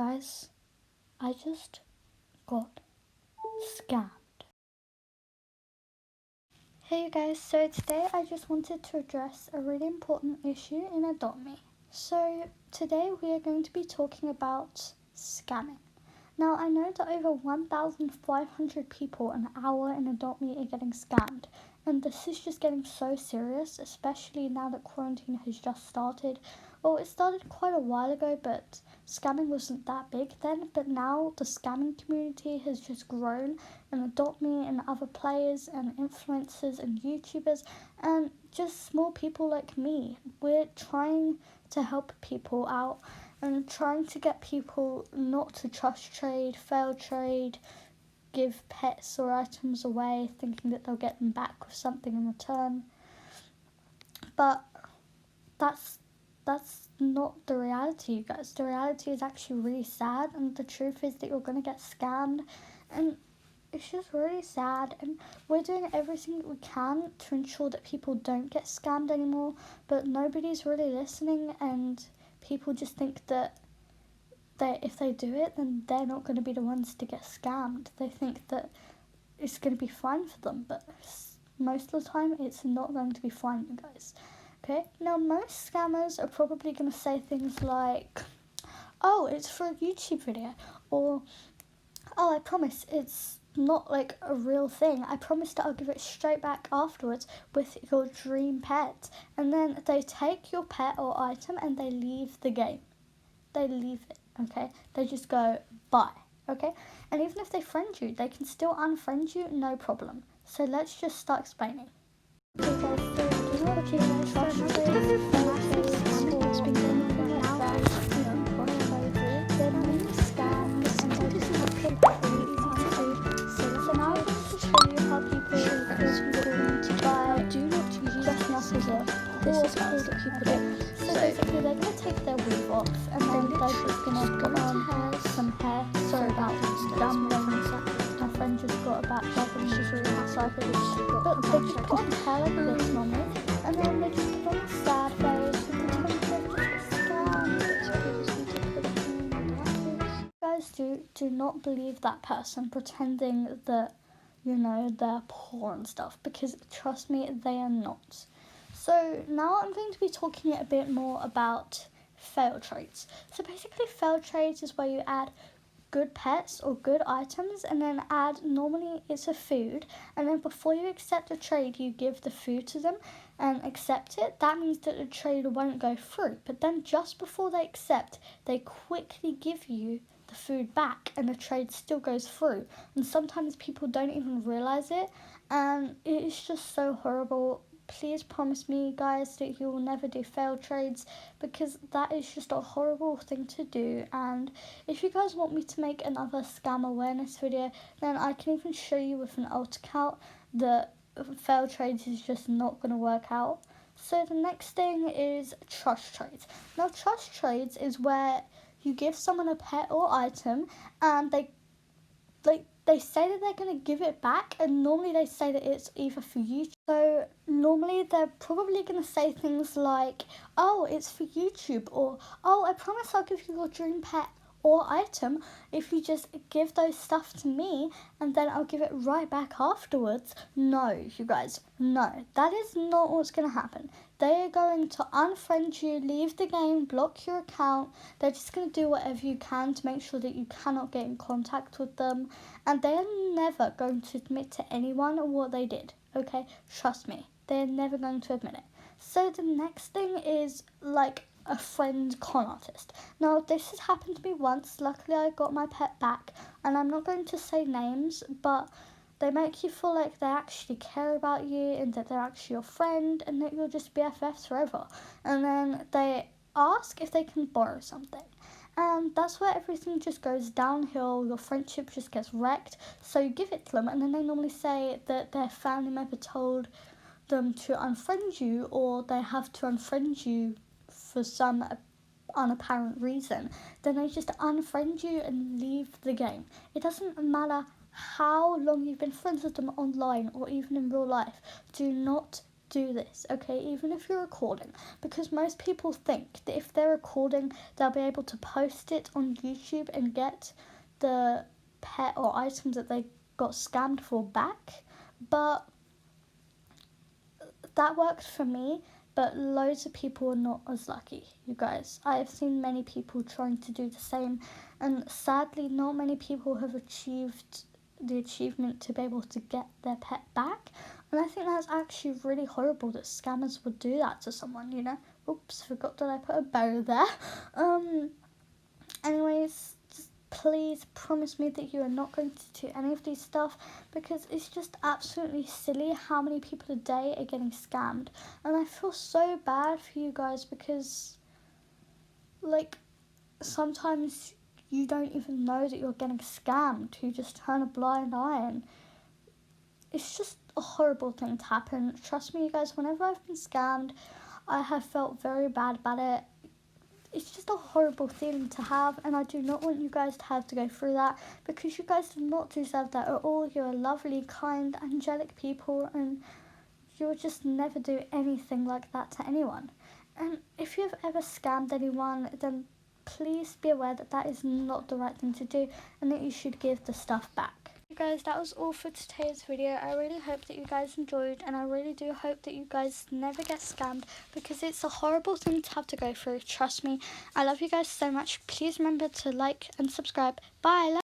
Guys, I just got scammed. Hey you guys, so today I just wanted to address a really important issue in Adopt Me. So today we are going to be talking about scamming. Now I know that over 1,500 people an hour in Adopt Me are getting scammed, and this is just getting so serious, especially now that quarantine has just started. Well, it started quite a while ago, but scamming wasn't that big then, but now the scamming community has just grown, and Adopt Me and other players and influencers and YouTubers and just small people like me, we're trying to help people out and trying to get people not to trust trade, fail trade, give pets or items away thinking that they'll get them back with something in return. But that's not the reality, you guys. The reality is actually really sad, and the truth is that you're going to get scammed, and it's just really sad, and we're doing everything that we can to ensure that people don't get scammed anymore, but nobody's really listening, and people just think that if they do it, then they're not going to be the ones to get scammed. They think that it's going to be fine for them, but most of the time it's not going to be fine, you guys. Okay, now most scammers are probably going to say things like, oh, it's for a YouTube video, or, oh, I promise it's not like a real thing. I promise that I'll give it straight back afterwards with your dream pet. And then they take your pet or item and they leave the game. They leave it, okay? They just go, bye, okay? And even if they friend you, they can still unfriend you, no problem. So let's just start explaining. Okay guys, so do you know what you guys trust trade, it's been going for an hour, they're mainly scams and they're just not really easy to do. So now I'm going to show you how people to buy dressing up as a horse that people do. So basically they're going to take their weave off and then they're just going to put on some hair. Sorry about dumb reference. My friend just got a back job and she's really excited. But they just put on hair like this normally, and then they just put on a sad face and pretend they're just scammed. Guys, do not believe that person pretending that, you know, they're poor and stuff, because trust me, they are not. So now I'm going to be talking a bit more about fail trades. So basically fail trades is where you add good pets or good items and then add, normally it's a food, and then before you accept the trade you give the food to them and accept it. That means that the trade won't go through, but then just before they accept they quickly give you the food back and the trade still goes through, and sometimes people don't even realize it, and it's just so horrible. Please promise me, guys, that you will never do failed trades, because that is just a horrible thing to do. And if you guys want me to make another scam awareness video, then I can even show you with an alt account that failed trades is just not going to work out. So the next thing is trust trades. Now trust trades is where you give someone a pet or item and they say that they're going to give it back, and normally they say that it's either for YouTube. So normally they're probably going to say things like, oh, it's for YouTube, or oh, I promise I'll give you your dream pet or item if you just give those stuff to me and then I'll give it right back afterwards. No, you guys, no, that is not what's going to happen. They are going to unfriend you, leave the game, block your account. They're just going to do whatever you can to make sure that you cannot get in contact with them, and they are never going to admit to anyone what they did, okay? Trust me, they're never going to admit it. So the next thing is like a friend con artist. Now this has happened to me once. Luckily I got my pet back, and I'm not going to say names, but they make you feel like they actually care about you and that they're actually your friend and that you'll just BFFs forever. And then they ask if they can borrow something. And that's where everything just goes downhill. Your friendship just gets wrecked. So you give it to them, and then they normally say that their family member told them to unfriend you, or they have to unfriend you for some unapparent reason. Then they just unfriend you and leave the game. It doesn't matter how long you've been friends with them online or even in real life. Do not do this, okay, even if you're recording, because most people think that if they're recording, they'll be able to post it on YouTube and get the pet or items that they got scammed for back. But that worked for me, but loads of people are not as lucky, you guys. I have seen many people trying to do the same, and sadly not many people have achieved the achievement to be able to get their pet back. And I think that's actually really horrible that scammers would do that to someone, you know. Oops, forgot that I put a bow there. Anyways, just please promise me that you are not going to do any of these stuff, because it's just absolutely silly how many people a day are getting scammed. And I feel so bad for you guys, because like sometimes you don't even know that you're getting scammed. You just turn a blind eye, and it's just a horrible thing to happen. Trust me, you guys, whenever I've been scammed, I have felt very bad about it. It's just a horrible feeling to have, and I do not want you guys to have to go through that, because you guys do not deserve that at all. You're lovely, kind, angelic people, and you'll just never do anything like that to anyone. And if you've ever scammed anyone, then please be aware that that is not the right thing to do, and that you should give the stuff back. Guys, that was all for today's video. I really hope that you guys enjoyed, and I really do hope that you guys never get scammed, because it's a horrible thing to have to go through. Trust me. I love you guys so much. Please remember to like and subscribe. Bye.